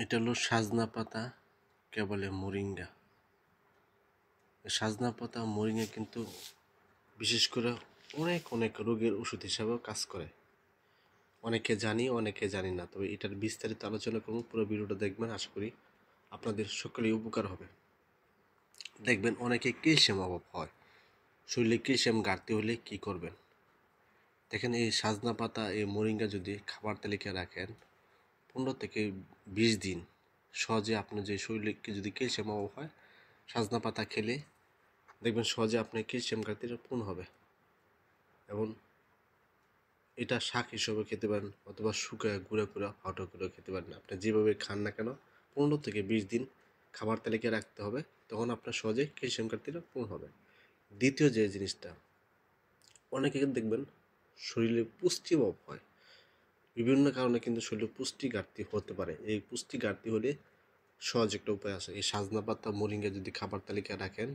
এটা হলো সাজনা পাতা, কে বলে মোরিঙ্গা। সাজনা পাতা মোরিঙ্গা কিন্তু বিশেষ করে অনেক অনেক রোগের ওষুধ হিসাবেও কাজ করে। অনেকে জানি, অনেকে জানি না। তবে এটার বিস্তারিত আলোচনা করব, পুরো ভিডিওটা দেখবেন। আশা করি আপনাদের সকলেই উপকার হবে। দেখবেন অনেকে ক্যালসিয়াম অভাব হয়, শরীরে ক্যালসিয়াম ঘাটতি হলে কি করবেন। দেখেন, এই সাজনা পাতা, এই মোরিঙ্গা যদি খাবার তালিকায় রাখেন 15 থেকে 20 দিন, সহজে আপনার যে শরীরে যদি ক্যালসিয়াম অভাব হয়, সাজনা পাতা খেলে দেখবেন সহজে আপনার ক্যালসিয়াম ঘাটতিটা পূর্ণ হবে। এবং এটা শাক হিসেবে খেতে পারেন, অথবা শুকায় গুঁড়া করে পাউডার করে খেতে পারেন। আপনি যেভাবে খান না কেন 15 থেকে 20 দিন খাবার তালিকায় রাখতে হবে, তখন আপনার সহজে ক্যালসিয়াম ঘাটতিটা পূর্ণ হবে। দ্বিতীয় যে জিনিসটা, অনেকে দেখবেন শরীরে পুষ্টি অভাব হয়, বিভিন্ন কারণে কিন্তু শরীরে পুষ্টি ঘাটতি হতে পারে। এই পুষ্টি ঘাটতি হলে সহজ একটা উপায় আছে। এই সাজনা পাতা মোরিঙ্গা যদি খাবার তালিকায় রাখেন,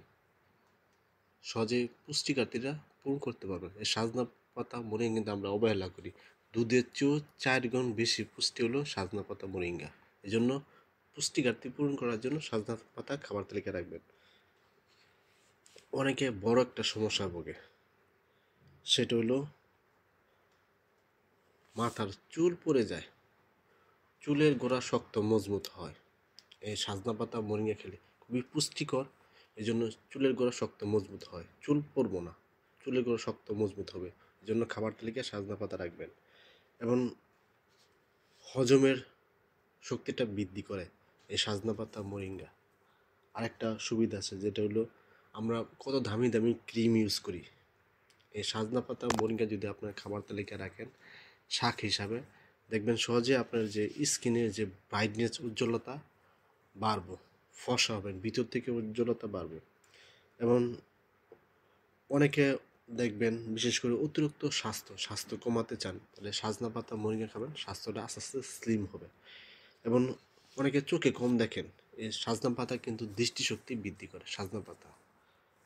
সহজে পুষ্টি ঘাটতিটা পূরণ করতে পারবেন। এই সাজনা পাতা মোরিঙ্গা কিন্তু আমরা অবহেলা করি। দুধের চেয়েও 4 গুণ বেশি পুষ্টি হলো সাজনা পাতা মোরিঙ্গা। এই জন্য পুষ্টি ঘাটতি পূরণ করার জন্য সাজনা পাতা খাবার তালিকায় রাখবেন। অনেকে বড় একটা সমস্যা ভোগে, সেটা হলো মাথার চুল পড়ে যায়, চুলের গোড়া শক্ত মজবুত হয়। এই সাজনা পাতা মোরিঙ্গা খেলে খুবই পুষ্টিকর, এই জন্য চুলের গোড়া শক্ত মজবুত হয়, চুল পড়বো না, চুলের গোড়া শক্ত মজবুত হবে। এই জন্য খাবার তালিকায় সাজনা পাতা রাখবেন। এবং হজমের শক্তিটা বৃদ্ধি করে এই সাজনা পাতা মোরিঙ্গা। আরেকটা সুবিধা আছে, যেটা হলো আমরা কত দামি দামি ক্রিম ইউজ করি, এই সাজনা পাতা মোরিঙ্গা যদি আপনার খাবার তালিকায় রাখেন শাক হিসাবে, দেখবেন সহজে আপনার যে স্কিনের যে ব্রাইটনেস, উজ্জ্বলতা বাড়বো, ফর্সা হবেন, ভিতর থেকে উজ্জ্বলতা বাড়বে। এবং অনেকে দেখবেন বিশেষ করে অতিরিক্ত স্বাস্থ্য কমাতে চান, তাহলে সাজনা পাতা মোরিঙ্গা খাবেন, স্বাস্থ্যটা আস্তে আস্তে স্লিম হবে। এবং অনেকে চোখে কম দেখেন, এই সাজনা পাতা কিন্তু দৃষ্টিশক্তি বৃদ্ধি করে সাজনা পাতা।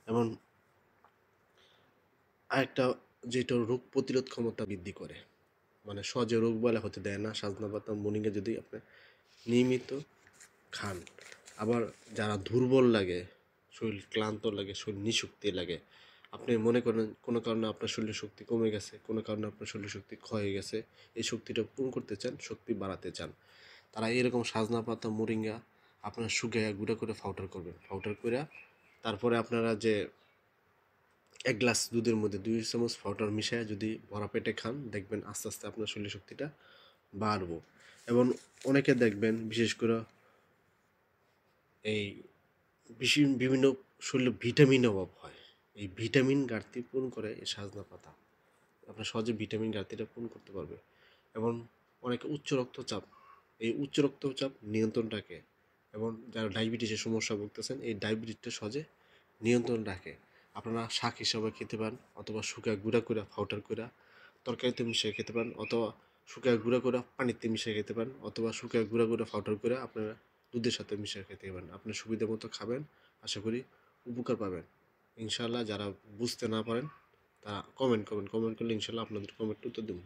এবং আরেকটা, যেটা রোগ প্রতিরোধ ক্ষমতা বৃদ্ধি করে, মানে সহজে রোগ বালা হতে দেয় না সাজনা পাতা মোরিঙ্গা যদি আপনি নিয়মিত খান। আবার যারা দুর্বল লাগে, শরীর ক্লান্ত লাগে, শরীর নিশক্তি লাগে, আপনি মনে করেন কোনো কারণে আপনার শরীরের শক্তি কমে গেছে, কোনো কারণে আপনার শরীরের শক্তি ক্ষয় হয়ে গেছে, এই শক্তিটা পূরণ করতে চান, শক্তি বাড়াতে চান, তারা এরকম সাজনা পাতা মোরিঙ্গা আপনার শুকিয়ে গুঁড়া করে পাউডার করবেন। পাউডার করে তারপরে আপনারা যে 1 গ্লাস দুধের মধ্যে 2 চামচ পাউডার মিশিয়ে যদি ভরা পেটে খান, দেখবেন আস্তে আস্তে আপনার শরীর শক্তিটা বাড়বো। এবং অনেকে দেখবেন বিশেষ করে এই বিভিন্ন শরীরে ভিটামিন অভাব হয়, এই ভিটামিন ঘাটতি পূরণ করে এই সাজনা পাতা, আপনার সহজে ভিটামিন ঘাটতিটা পূরণ করতে পারবে। এবং অনেকে উচ্চ রক্তচাপ, এই উচ্চ রক্তচাপ নিয়ন্ত্রণ রাখে। এবং যারা ডায়াবেটিসের সমস্যা ভুগতেছেন, এই ডায়াবেটিসটা সহজে নিয়ন্ত্রণ রাখে। আপনারা শাক হিসাবে খেতে পারেন, অথবা শুকায় গুঁড়া করে পাউডার করে তরকারিতে মিশিয়ে খেতে পারেন, অথবা শুকায় গুঁড়া করে পানিতে মিশিয়ে খেতে পারেন, অথবা শুকায় গুঁড়া করে পাউডার করে আপনারা দুধের সাথে মিশিয়ে খেতে পারেন। আপনার সুবিধা মতো খাবেন, আশা করি উপকার পাবেন ইনশাআল্লাহ। যারা বুঝতে না পারেন তারা কমেন্ট করবেন, কমেন্ট করলে ইনশাআল্লাহ আপনাদের কমেন্ট উত্তর দেবো।